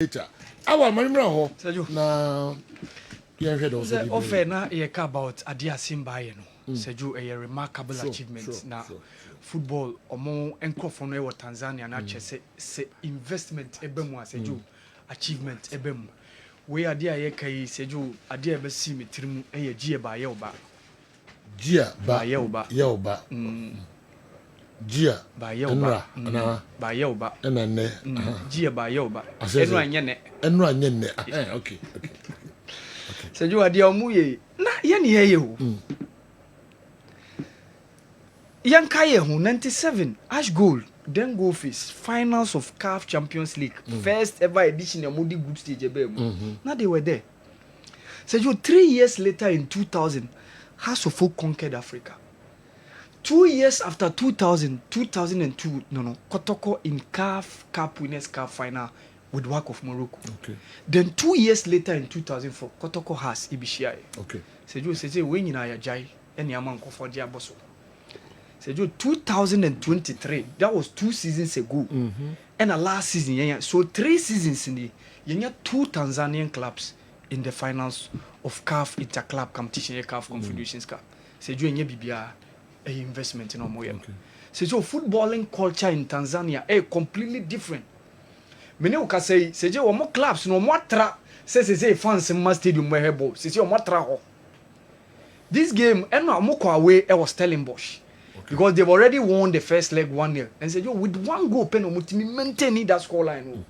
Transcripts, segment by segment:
later. Awal Mohammed na head also offer na yeka about adia simba ye no seju a remarkable achievement na football omo enkrofo no e Tanzania na che se investment ebemu seju achievement ebemu we adia yeka yi seju adia be si metirim e gie ba ye oba Gia ba ye oba Gia ba ye oba na ba ye oba na ne Gia ba ye oba enu anye ne okay seju adia omu ye na ye ne ye o Yankaye 97 Ash Gold then go face finals of CAF Champions League first ever edition of Modi group stage now they were there. So 3 years later in 2000 House of Folk conquered Africa. 2 years after 2002 Kotoko in CAF Cup Winners' Cup final with WAC of Morocco. Okay. Then 2 years later in 2004 Kotoko has Ibishia. Okay. So you say when you na jai any amount of for Diaboso. So 2023, that was 2 seasons ago. And the last season, so 3 seasons in the 2 Tanzanian clubs in the finals of CAF Interclub competition, CAF Confederations Cup. So you BBA investment in Omoya. So footballing culture in Tanzania is completely different. Many can say, you more clubs, no more tra, say fans in my stadium where ball. Say you more tra. This game, and no more away, I was Stellenbosch. Because they've already won the first leg 1-0. And said, with 1 goal, maintaining that scoreline.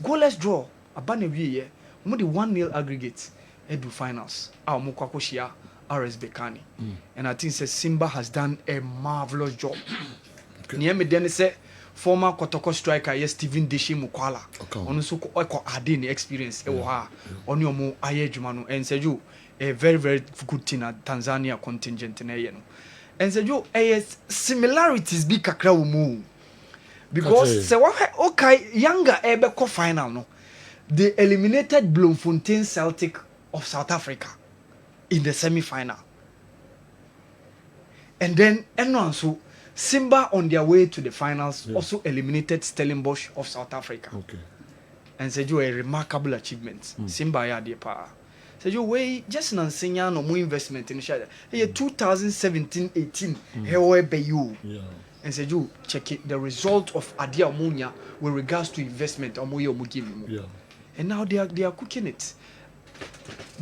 Goalless draw. Abane we the 1-0 aggregate. Edu finals. Our Mukwakoshia, RS Bekani. And I think Simba has done a marvelous job. Near me then say former Kotoko striker Stephen Deshi Mukwala. On so ko adin experience on your mo ayejumanu and said you a very very good team at Tanzania contingent in and said you similarities be kakra umu because say okay younger ebe final no they eliminated Bloemfontein Celtic of South Africa in the semi-final and then so Simba on their way to the finals also eliminated Stellenbosch of South Africa. And said you a remarkable achievement. Simba ya de pa. Said you way just an senior no more investment in share. 2017-18 here be you. And said you check it the result of Adia Munya with regards to investment Omoyo Mugimu. And now they are cooking it.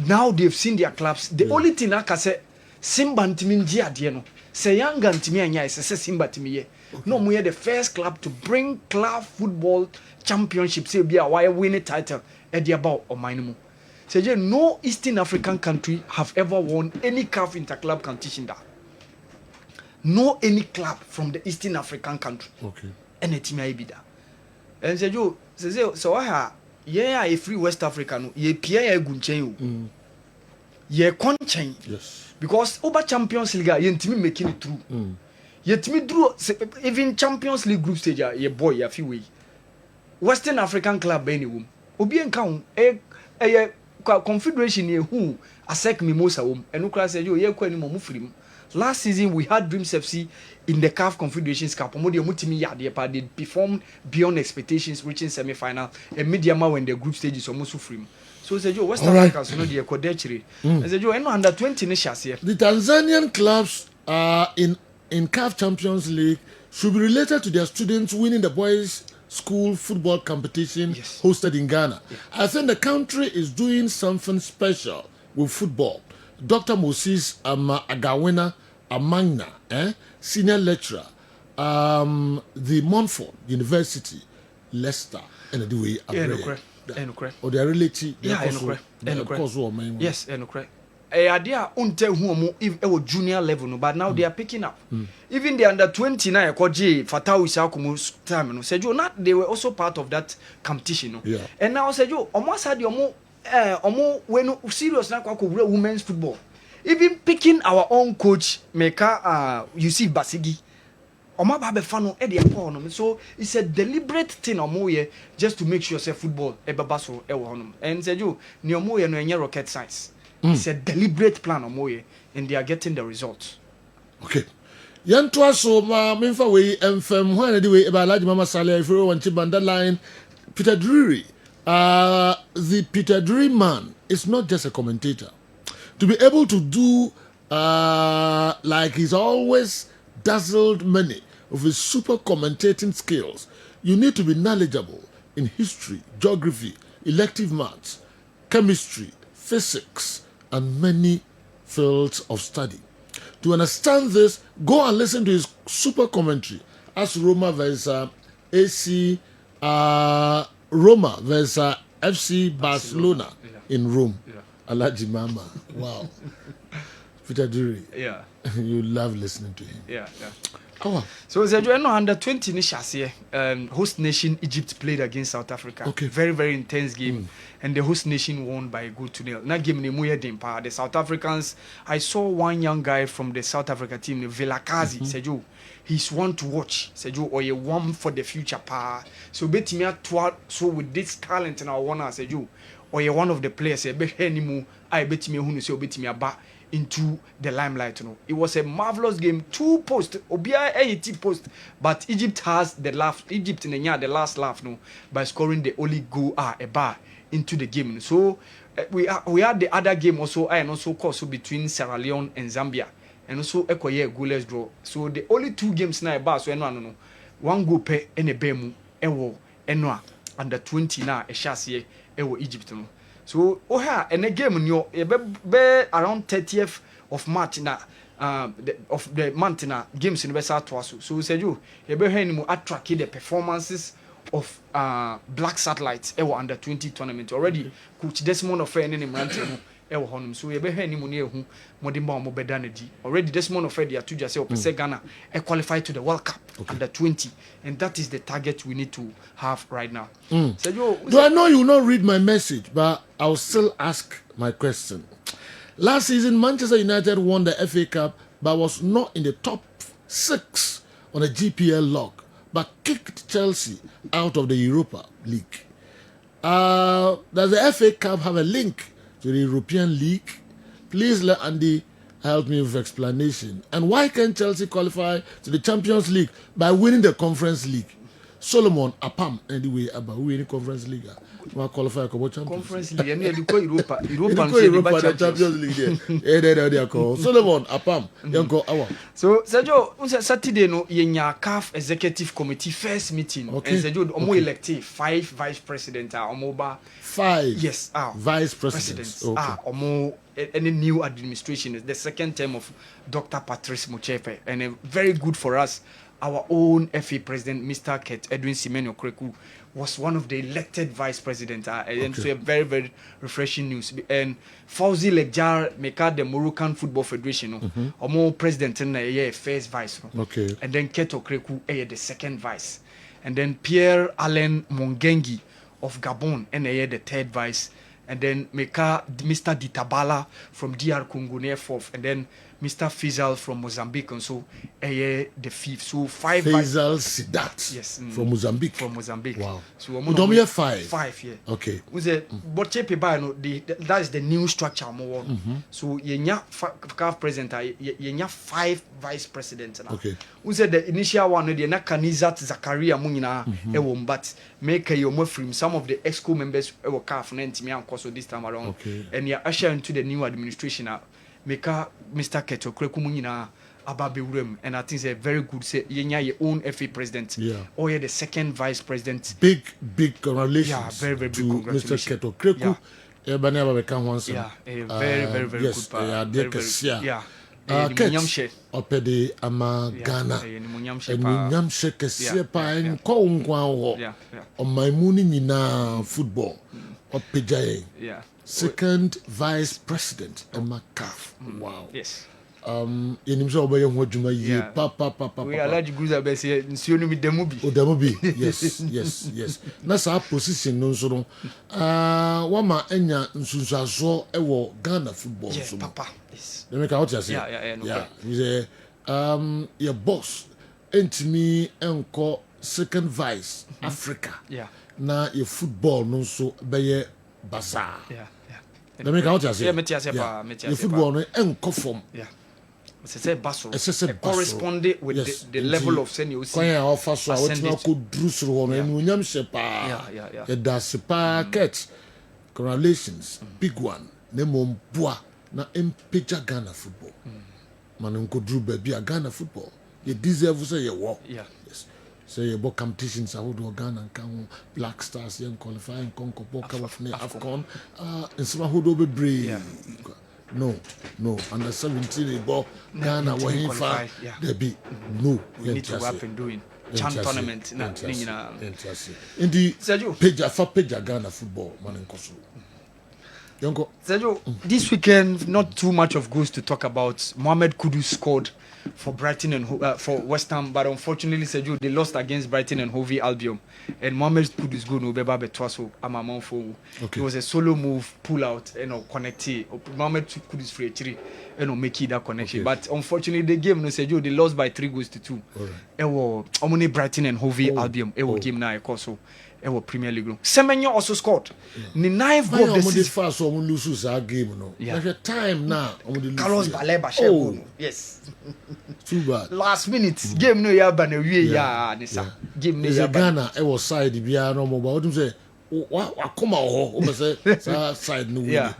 Now they've seen their clubs. The only thing I can say Simba Ntiminji Adieno. Say young and Timmy and Yai say Simba Timmy. No, we are the first club to bring club football championship. Say be a why win a title at the about or minimum. Say no Eastern African country have ever won any CAF interclub competition that. No any club from the Eastern African country. And a team be that. And say you say so I a free West African ye Pierre Gunchen. Ye conchain. Yes. Because over Champions League, you intimi making it through. You intimi drew even Champions League group stage, ye boy, ya fi way. Western African club anyway. Obi encounter a confederation ye who asek mimosa wom. And ukra said you ye kwa ni momu free. Last season we had Dreams FC in the CAF Confederations Cup. Omodi omutimi ya de pa they performed beyond expectations, reaching semi-final. And Mediama when the group stage is almost free. So said you West Africans no dey kodechiri. And said you under 20 nations here. The Tanzanian clubs in CAF Champions League should be related to their students winning the boys school football competition hosted in Ghana. I think the country is doing something special with football. Dr. Moses Agawena Amagna, senior lecturer, the Montfort University, Leicester, and the way or their relative, yes, idea unte who if a junior level, no, but now they are picking up. Even the under 29 Koji Fatau Isakumu time, said you not they were also part of that competition. And now said you almost had your more when serious now women's football. Even picking our own coach, Meka you see Basigi. So it's a deliberate thing just to make sure say football and said you no rocket science. It's a deliberate plan and they are getting the results. Okay. Yantua so ma memfa we emfam ho na de we ba large mama sale if you want to band line Peter Drury The Peter Drury man is not just a commentator. To be able to do like he's always dazzled many of his super commentating skills, you need to be knowledgeable in history, geography, elective maths, chemistry, physics, and many fields of study. To understand this, go and listen to his super commentary as Roma versus AC Roma versus FC Barcelona in Rome. Alaji Mama. Wow. Peter Drury. Yeah. You love listening to him. Yeah. Oh. So under 20 Nishasi, host nation Egypt played against South Africa. Okay. Very, very intense game. And the host nation won by a goal to nil. That game Dimpa. The South Africans, I saw one young guy from the South Africa team, Vilakazi, Sejo. He's one to watch. Sejo, or a one for the future pa. So bet me at so with this talent in our one Sejo, or a one of the players, I bet me who say bet me about into the limelight. You know, it was a marvelous game. 2 posts, Obia 80 post, but Egypt has the laugh. Egypt in the last laugh, no, by scoring the only goal a bar into the game. So we had the other game also, and also course between Sierra Leone and Zambia, and also Ekoye goalless draw. So the only 2 games now bar so no, 1 goal per and a bemu enwa under 20 na a chassis Egypt no. So, and a game be around 30th of March na of the month na games in West South. So said you be him attract the performances of Black Satellites under 20 tournament already. Coach Desmond of any ranting honum. So you be him near who Modimba Mobedanedi already. Desmond of the two just say Ghana qualify to the World Cup under 20, and that is the target we need to have right now. So do I know you will not read my message, but I'll still ask my question. Last season, Manchester United won the FA Cup, but was not in the top 6 on a GPL log, but kicked Chelsea out of the Europa League. Does the FA Cup have a link to the European League? Please let Andy help me with explanation. And why can't Chelsea qualify to the Champions League by winning the Conference League? Solomon Apam anyway about winning Conference League. We qualify for Conference League. And you go Europa. Europa Champions League. They call Solomon Apam. Yanko Awal. So Sergio, Saturday no yenya CAF Executive Committee first meeting. And Sergio, omo elected 5 vice president. Omoba 5. Yes. Vice presidents. Omo any new administration. The second term of Dr. Patrice Motsepe, and very good for us. Our own FA president, Mr. Edwin Semenyo Kreku, was one of the elected vice president. And so a very, very refreshing news. And Fauzi Lekjar, the Moroccan Football Federation, or more president and first vice. And then Keto Kreku, the second vice. And then Pierre Alain Mongengi of Gabon, and the third vice. And then Mr. Ditabala from DR Congo, fourth. And then Mr. Fizal from Mozambique, and so the 5th. So 5 Fizal Sidat. Yes. From Mozambique. From Mozambique. Wow. So we don't have 5. 5, yeah. Okay. But that is the new structure more. So yenya CAF president, yenya 5 vice presidents. Okay. We said the initial one, the Nakanizat Zakaria Munina, but make a from some of the EXCO members were CAF and also this time around. Okay. And you're ushered into the new administration. Mr. Keto Krekumunina Ababe Urem, and I think it's a very good say your own FA president. Yeah. Or you're the second vice president. Big congratulations. Yeah, very, very big Mr. congratulations. Keto Kreku. Yeah, very good part. Yeah. Ket opede ama Ghana. Enyamshe kese pa enko nkwa ho. Omaimuni nyina football. Opejaye. Yeah. Second vice president Emma CAF. Wow. Yes. Yenim so obaye ho adwuma ye pa. We are large groups about say nsuo no bi demubi. Odemubi. Yes. Na sa position no nso no. Wama enya nsunsuaso ewo Ghana football so. Yeah, papa. Yes. Let me count you say. Yeah. He's a your boss entimi enko second vice Africa. Yeah. Na your football no so beye basa. Yeah. Let me count you say. Yeah, Metias. Your football no enko form. Yeah. say basso corresponded with the level of senior kwanya offer so what na ko drusro ho no enunyam shepa yeah that's pa catch congratulations big one na momboa na empeja Ghana football man nko dru ba bia Ghana football you deserve say you work yes say about competitions I would Ghana and can Black Stars young qualifying conquer Cup of AFCON in some who do be brave no under 17 ball Ghana when he fight there be no we need to up and doing Chan tournament in the page Ghana football man in Kosovo. Sergio, this weekend not too much of goals to talk about. Mohammed Kudus scored for Brighton and for West Ham, but unfortunately, Sergio, they lost against Brighton and Hove Albion. And Mohammed Kudus go no beba betwaso amamon for. It was a solo move, pull out, connect. Mohammed Kudus free 3, make it that connection. Okay. But unfortunately, the game no Sergio, they lost by 3 goals to 2. Ewo omone Brighton and Hove Albion. Ewo game na ekoso. Ewo Premier League. Semenyo also scored. Ni 9th goal of the season. First one lose that game no. Like time now. Carlos Baleba share yes. Too bad. Last minute game no ya ba na wie ya nisa. Game no ya Ghana e was side bia no mo ba odum say wa koma ho o say side no win. Yeah.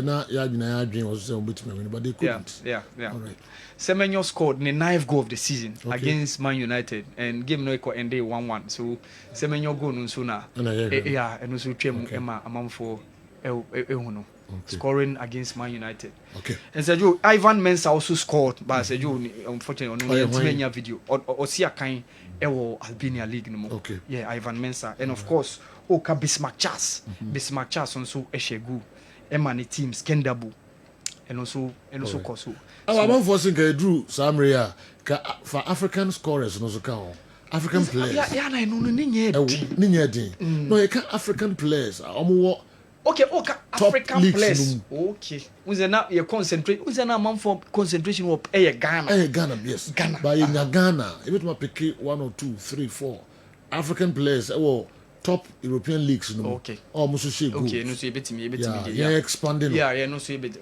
Na ya gina ya adwen was say obetima win but they couldn't. Yeah. All right. Semenyo scored the 9th goal of the season against Man United and game no equal ended 1-1. So Semenyo goal no so na and also twem ema amamfo no scoring against Man United. Okay. And Sergio Ivan Mensah also scored but Sergio unfortunately no Semenyo video or see a kind Albania League no more. Okay. Yeah, Ivan Mensah and of course Oka Bismarck Charles also Eshegu Emani teams Kendabu and also Koso. I'm forcing Drew Samria for African scorers no so count. African players. Yeah, I know no you can't African players. Okay, African players. Okay. Who's na you concentrate? Who's na man for concentration of Ghana? Ghana, yes. Ghana. But in Ghana, you better pick 1 or 2, 3, 4 African players. Top European leagues no. Okay. Almost so okay, no so you bet me. Yeah, expanding. Yeah, no so you bet.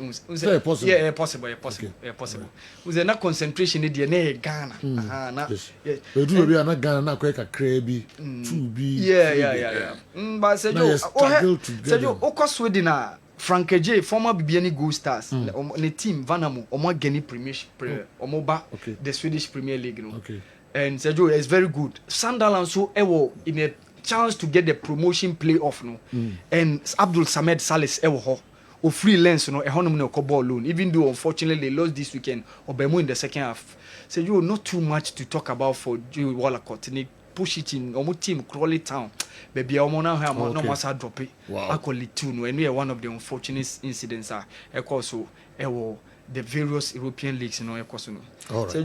Possible. Yeah, possible. Yeah, possible. Who's na concentration in the Ghana. Na. Yeah. We do be na Ghana na kweka krabi, 2B. Yeah. But Sergio, Sweden na Frank J, former Bibiani Gold Stars, the team Vanamo, Omo Geni Premiership, Omoba, the Swedish Premier League, no. Okay. And Sergio is very good. Sunderland so in a chance to get the promotion playoff no and Abdul Samed Salis ewo o freelance no e honom no ball loan even though unfortunately they lost this weekend Obemo in the second half. So you not too much to talk about for Joe Wallacott ni push it in omo team Crawley Town baby omo na ha no masa drop it akoli 2 no and we are one of the unfortunate incidents e cause so the various European leagues no e cause no. All right. So,